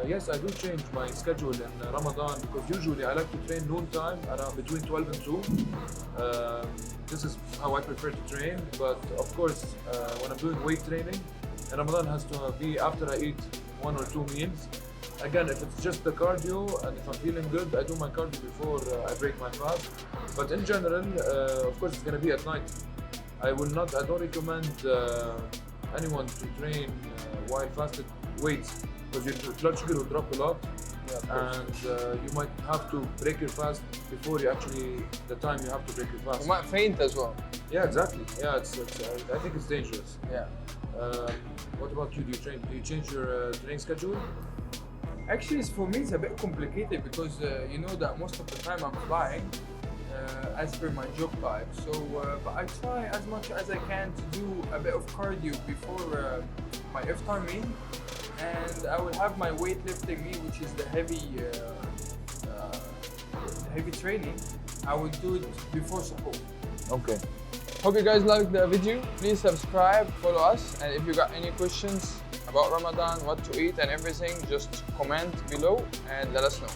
Yes, I do change my schedule in Ramadan because usually I like to train noon time around between 12 and 2. This is how I prefer to train, but of course, when I'm doing weight training, and Ramadan has to be after I eat 1 or 2 meals. Again, if it's just the cardio and if I'm feeling good, I do my cardio before I break my fast. But in general, of course, it's gonna be at night. I don't recommend anyone to train while fasted weights because your blood sugar will drop a lot, and you might have to break your fast before the time you have to break your fast. You might faint as well. Yeah, exactly. Yeah, I think it's dangerous. Yeah. What about you? Do you change your training schedule? Actually, for me, it's a bit complicated because you know that most of the time I'm flying as per my job type. So, but I try as much as I can to do a bit of cardio before my iftar meal, and I will have my weightlifting meal, which is the heavy training. I will do it before support. Okay. Hope you guys liked the video. Please subscribe, follow us, and if you got any questions about Ramadan, what to eat and everything, just comment below and let us know.